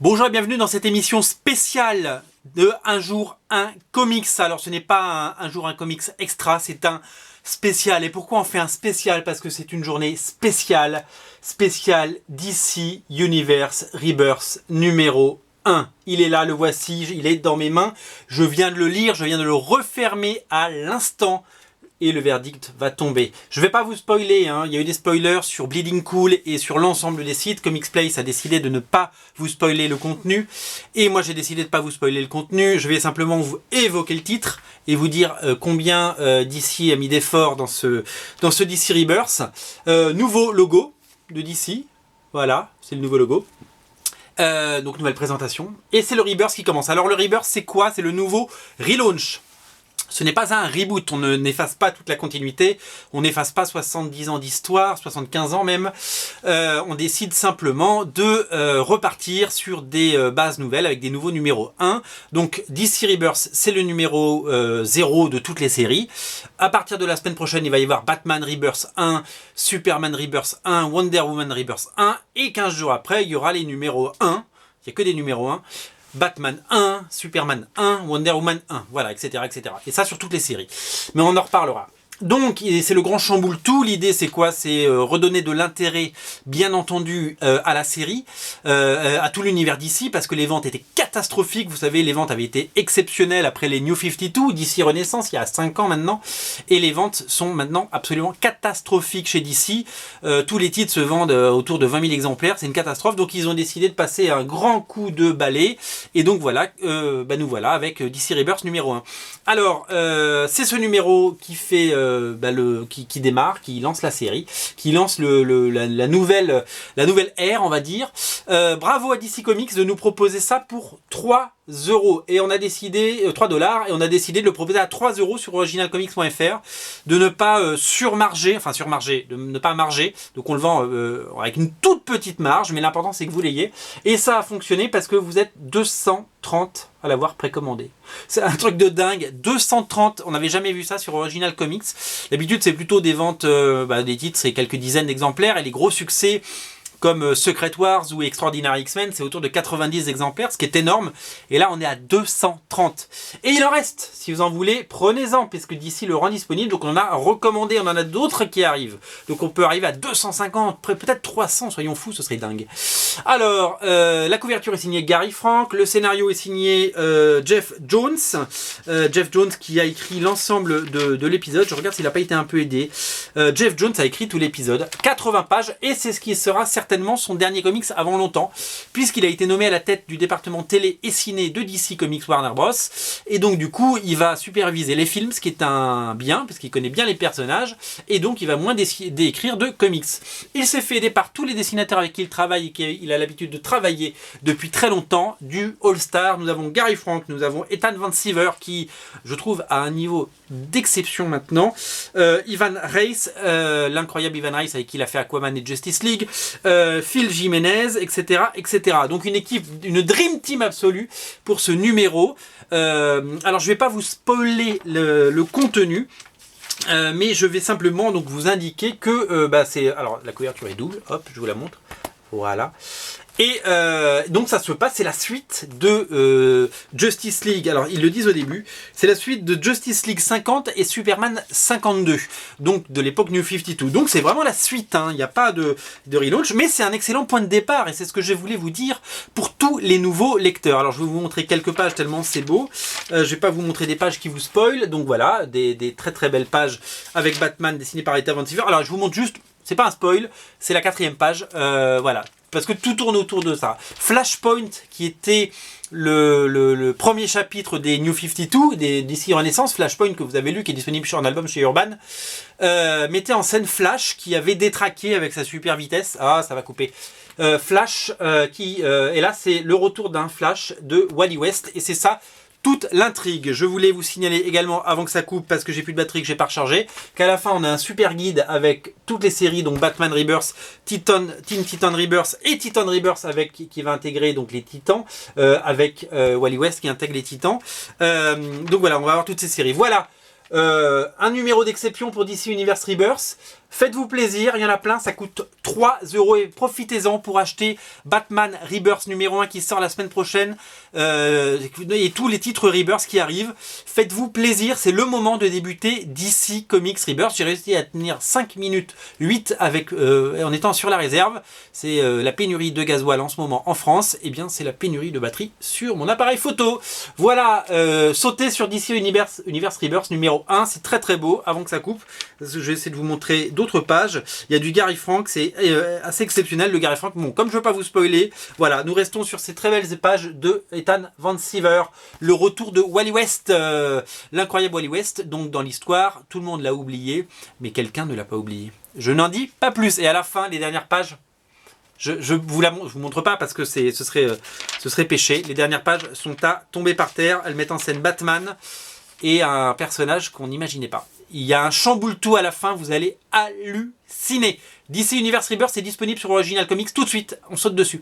Bonjour et bienvenue dans cette émission spéciale de Un jour un comics. Alors ce n'est pas un jour un comics extra, c'est un spécial. Et pourquoi on fait un spécial? Parce que c'est une journée spéciale DC Universe Rebirth numéro 1. Il est là, le voici, il est dans mes mains. Je viens de le lire, je viens de le refermer à l'instant. Et le verdict va tomber. Je ne vais pas vous spoiler, hein. Il y a eu des spoilers sur Bleeding Cool et sur l'ensemble des sites. Comics Place a décidé de ne pas vous spoiler le contenu. Et moi j'ai décidé de ne pas vous spoiler le contenu. Je vais simplement vous évoquer le titre et vous dire combien DC a mis d'efforts dans ce DC Rebirth. Nouveau logo de DC. Voilà, c'est le nouveau logo. Donc nouvelle présentation. Et c'est le Rebirth qui commence. Alors le Rebirth c'est quoi? C'est le nouveau relaunch. Ce n'est pas un reboot, on n'efface pas toute la continuité, on n'efface pas 70 ans d'histoire, 75 ans même. On décide simplement de repartir sur des bases nouvelles avec des nouveaux numéros 1. Donc DC Rebirth, c'est le numéro 0 de toutes les séries. À partir de la semaine prochaine, il va y avoir Batman Rebirth 1, Superman Rebirth 1, Wonder Woman Rebirth 1. Et 15 jours après, il y aura les numéros 1. Il n'y a que des numéros 1. Batman 1, Superman 1, Wonder Woman 1, voilà, etc., etc. Et ça sur toutes les séries. Mais on en reparlera. Donc, c'est le grand chamboule-tout. L'idée, c'est quoi? C'est redonner de l'intérêt, bien entendu, à la série, à tout l'univers d'ici, parce que les ventes étaient catastrophiques. Vous savez, les ventes avaient été exceptionnelles après les New 52, d'ici Renaissance, il y a 5 ans maintenant. Et les ventes sont maintenant absolument catastrophiques chez DC. Tous les titres se vendent autour de 20 000 exemplaires. C'est une catastrophe. Donc, ils ont décidé de passer un grand coup de balai. Et donc, voilà, nous voilà avec DC Rebirth numéro 1. Alors, c'est ce numéro qui fait... qui démarre, qui lance la série, qui lance la nouvelle ère, on va dire. Bravo à DC Comics de nous proposer ça pour 3 euros. Et on a décidé, 3 dollars, et on a décidé de le proposer à 3 euros sur originalcomics.fr, de ne pas surmarger, de ne pas marger. Donc on le vend avec une toute petite marge, mais l'important c'est que vous l'ayez. Et ça a fonctionné parce que vous êtes 230 à l'avoir précommandé. C'est un truc de dingue, 230, on n'avait jamais vu ça sur Original Comics. D'habitude c'est plutôt des ventes, des titres, c'est quelques dizaines d'exemplaires, et les gros succès comme Secret Wars ou Extraordinary X-Men, c'est autour de 90 exemplaires, ce qui est énorme. Et là, on est à 230. Et il en reste. Si vous en voulez, prenez-en, puisque d'ici le rend disponible. Donc, on en a recommandé, on en a d'autres qui arrivent. Donc, on peut arriver à 250, peut-être 300, soyons fous, ce serait dingue. Alors, la couverture est signée Gary Frank. Le scénario est signé Jeff Jones. Jeff Jones qui a écrit l'ensemble de l'épisode. Je regarde s'il n'a pas été un peu aidé. Jeff Jones a écrit tout l'épisode. 80 pages. Et c'est ce qui sera certainement son dernier comics avant longtemps, puisqu'il a été nommé à la tête du département télé et ciné de DC Comics Warner Bros. Et donc du coup, il va superviser les films, ce qui est un bien, parce qu'il connaît bien les personnages, et donc il va moins d'écrire de comics. Il s'est fait aider par tous les dessinateurs avec qui il travaille, et qu'il a l'habitude de travailler depuis très longtemps, du All-Star. Nous avons Gary Frank, nous avons Ethan Van Sciver, qui, je trouve, a un niveau d'exception maintenant. Ivan Reis, l'incroyable Ivan Reis avec qui il a fait Aquaman et Justice League. Phil Jimenez, etc., etc. Donc une équipe, une dream team absolue pour ce numéro. Alors je vais pas vous spoiler le contenu. Mais je vais simplement donc vous indiquer que alors la couverture est double. Hop, je vous la montre. Voilà. Et donc ça se passe, c'est la suite de Justice League. Alors ils le disent au début, c'est la suite de Justice League 50 et Superman 52. Donc de l'époque New 52. Donc c'est vraiment la suite, hein. Il n'y a pas de relaunch, mais c'est un excellent point de départ. Et c'est ce que je voulais vous dire pour tous les nouveaux lecteurs. Alors je vais vous montrer quelques pages tellement c'est beau. Je vais pas vous montrer des pages qui vous spoilent. Donc voilà, des très très belles pages avec Batman dessiné par Ethan Van Sciver. Alors je vous montre juste, c'est pas un spoil, c'est la 4e page. Voilà. Parce que tout tourne autour de ça. Flashpoint, qui était le premier chapitre des New 52, d'ici Renaissance, Flashpoint que vous avez lu, qui est disponible en album chez Urban, mettait en scène Flash, qui avait détraqué avec sa super vitesse. Ah, ça va couper. Flash, et là, c'est le retour d'un Flash de Wally West, et c'est ça toute l'intrigue. Je voulais vous signaler également, avant que ça coupe, parce que j'ai plus de batterie, que j'ai pas rechargé, qu'à la fin on a un super guide avec toutes les séries, donc Batman Rebirth, Teen Titan Rebirth et Titan Rebirth avec qui va intégrer donc les Titans, avec Wally West qui intègre les Titans. Donc voilà, on va avoir toutes ces séries. Voilà. Un numéro d'exception pour DC Universe Rebirth. Faites-vous plaisir, il y en a plein, ça coûte 3 € et profitez-en pour acheter Batman Rebirth numéro 1 qui sort la semaine prochaine et tous les titres Rebirth qui arrivent. Faites-vous plaisir, c'est le moment de débuter DC Comics Rebirth. J'ai réussi à tenir 5 minutes 8 avec, en étant sur la réserve. C'est la pénurie de gasoil en ce moment en France. Et bien c'est la pénurie de batterie sur mon appareil photo. Voilà, sautez sur DC Universe Rebirth numéro 1, c'est très très beau avant que ça coupe. Je vais essayer de vous montrer d'autres pages. Il y a du Gary Frank, c'est assez exceptionnel le Gary Frank. Bon, comme je ne veux pas vous spoiler, voilà, nous restons sur ces très belles pages de Ethan Van Sciver, le retour de Wally West, l'incroyable Wally West. Donc dans l'histoire, tout le monde l'a oublié, mais quelqu'un ne l'a pas oublié. Je n'en dis pas plus. Et à la fin, les dernières pages, je vous montre pas parce que ce serait péché. Les dernières pages sont à tomber par terre. Elles mettent en scène Batman et un personnage qu'on n'imaginait pas. Il y a un chamboule-tout à la fin, vous allez halluciner. DC Universe Rebirth est disponible sur Original Comics tout de suite, on saute dessus.